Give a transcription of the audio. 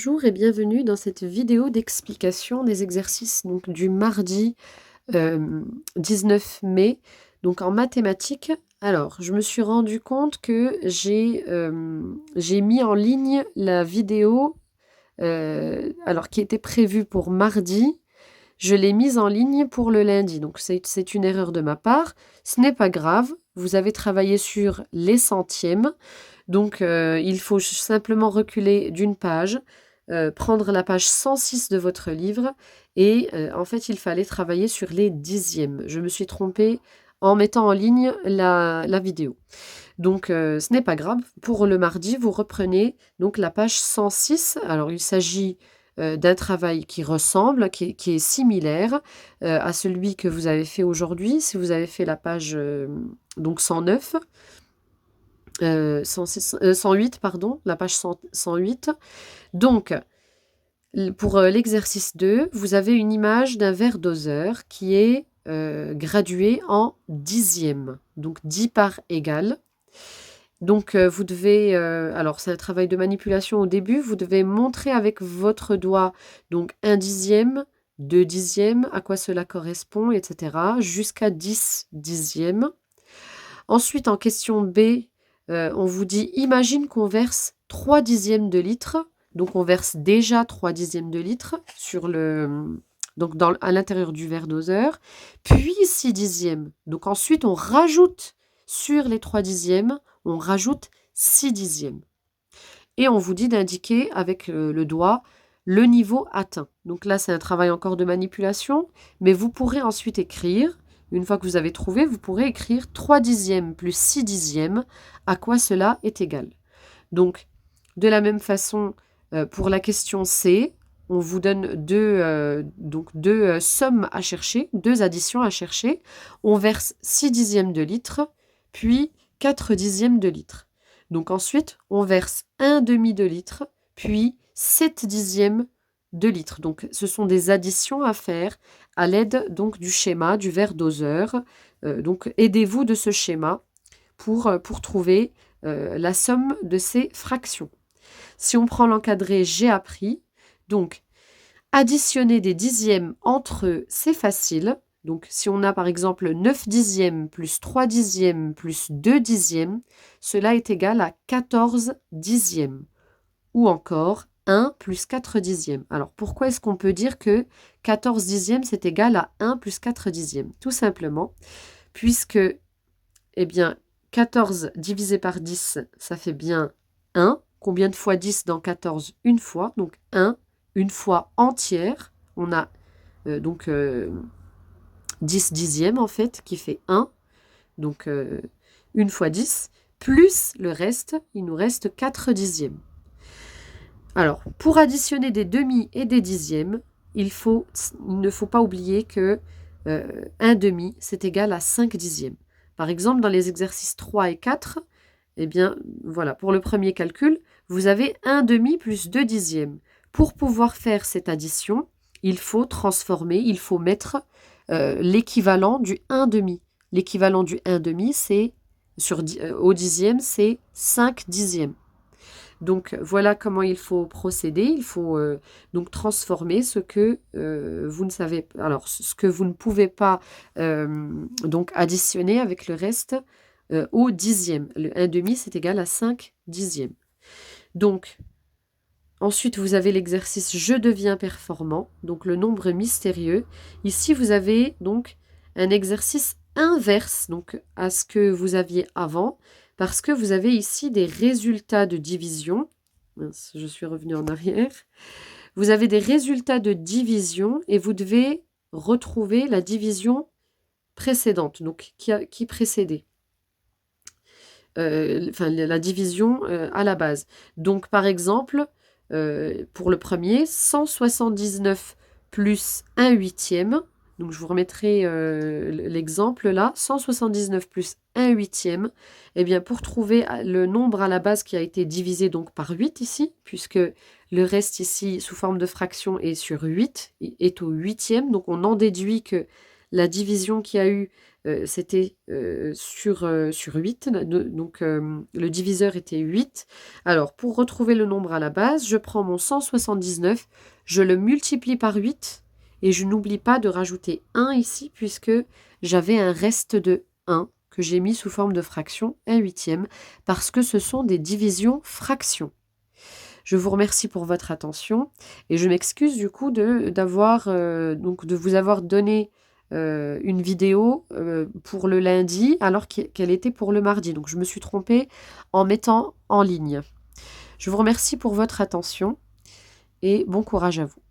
Bonjour et bienvenue dans cette vidéo d'explication des exercices donc, du mardi 19 mai, donc en mathématiques. Alors, je me suis rendu compte que j'ai mis en ligne la vidéo qui était prévue pour mardi. Je l'ai mise en ligne pour le lundi, donc c'est une erreur de ma part. Ce n'est pas grave, vous avez travaillé sur les centièmes. Donc, il faut simplement reculer d'une page, prendre la page 106 de votre livre et en fait, il fallait travailler sur les dixièmes. Je me suis trompée en mettant en ligne la vidéo. Donc, ce n'est pas grave. Pour le mardi, vous reprenez donc la page 106. Alors, il s'agit d'un travail qui ressemble, qui est similaire à celui que vous avez fait aujourd'hui. Si vous avez fait la page donc 109, 108, pardon, la page 108. Donc, pour l'exercice 2, vous avez une image d'un verre doseur qui est gradué en dixièmes, donc 10 par égal. Donc, vous devez, alors c'est un travail de manipulation au début, vous devez montrer avec votre doigt donc 1 dixième, 2 dixièmes, à quoi cela correspond, etc., jusqu'à 10 dixièmes. Ensuite, en question B, on vous dit, imagine qu'on verse 3 dixièmes de litre. Donc, on verse déjà 3 dixièmes de litre à l'intérieur du verre doseur, puis 6 dixièmes. Donc, ensuite, on rajoute sur les 3 dixièmes, on rajoute 6 dixièmes. Et on vous dit d'indiquer avec le doigt le niveau atteint. Donc là, c'est un travail encore de manipulation, mais vous pourrez ensuite écrire. Une fois que vous avez trouvé, vous pourrez écrire 3 dixièmes plus 6 dixièmes, à quoi cela est égal. Donc, de la même façon, pour la question C, on vous donne deux sommes à chercher, deux additions à chercher. On verse 6 dixièmes de litre, puis 4 dixièmes de litre. Donc ensuite, on verse 1 demi de litre, puis 7 dixièmes de litre. Donc, ce sont des additions à faire à l'aide donc du schéma du verre doseur. Donc, aidez-vous de ce schéma pour trouver la somme de ces fractions. Si on prend l'encadré j'ai appris, donc additionner des dixièmes entre eux, c'est facile. Donc, si on a par exemple 9 dixièmes plus 3 dixièmes plus 2 dixièmes, cela est égal à 14 dixièmes. Ou encore 1 plus 4 dixièmes. Alors, pourquoi est-ce qu'on peut dire que 14 dixièmes, c'est égal à 1 plus 4 dixièmes? Tout simplement, puisque, eh bien, 14 divisé par 10, ça fait bien 1. Combien de fois 10 dans 14? Une fois. Donc, 1, une fois entière. On a 10 dixièmes, en fait, qui fait 1. Donc, une fois 10. Plus le reste, il nous reste 4 dixièmes. Alors, pour additionner des demi et des dixièmes, il ne faut pas oublier que 1 demi, c'est égal à 5 dixièmes. Par exemple, dans les exercices 3 et 4, eh bien, voilà, pour le premier calcul, vous avez 1 demi plus 2 dixièmes. Pour pouvoir faire cette addition, il faut transformer, il faut mettre l'équivalent du 1 demi. L'équivalent du 1 demi, c'est au dixième, c'est 5 dixièmes. Donc voilà comment il faut procéder. Il faut donc transformer ce que vous ne savez, alors ce que vous ne pouvez pas donc additionner avec le reste au dixième. Le 1 demi, c'est égal à 5 dixièmes. Donc ensuite, vous avez l'exercice je deviens performant, donc le nombre mystérieux. Ici, vous avez donc un exercice inverse donc à ce que vous aviez avant, parce que vous avez ici des résultats de division. Mince, je suis revenue en arrière. Vous avez des résultats de division et vous devez retrouver la division précédente, donc qui précédait. La division à la base. Donc, par exemple, pour le premier, 179 plus 1 huitième. Donc, je vous remettrai l'exemple là. 179 plus 1 huitième. Eh bien, pour trouver le nombre à la base qui a été divisé donc par 8 ici, puisque le reste ici, sous forme de fraction, est sur 8, est au huitième. Donc, on en déduit que La division qu'il y a eu, c'était sur 8, donc le diviseur était 8. Alors, pour retrouver le nombre à la base, je prends mon 179, je le multiplie par 8 et je n'oublie pas de rajouter 1 ici puisque j'avais un reste de 1 que j'ai mis sous forme de fraction, 1/8, parce que ce sont des divisions fractions. Je vous remercie pour votre attention et je m'excuse du coup de vous avoir donné une vidéo pour le lundi alors qu'elle était pour le mardi. Donc je me suis trompée en mettant en ligne. Je vous remercie pour votre attention et bon courage à vous.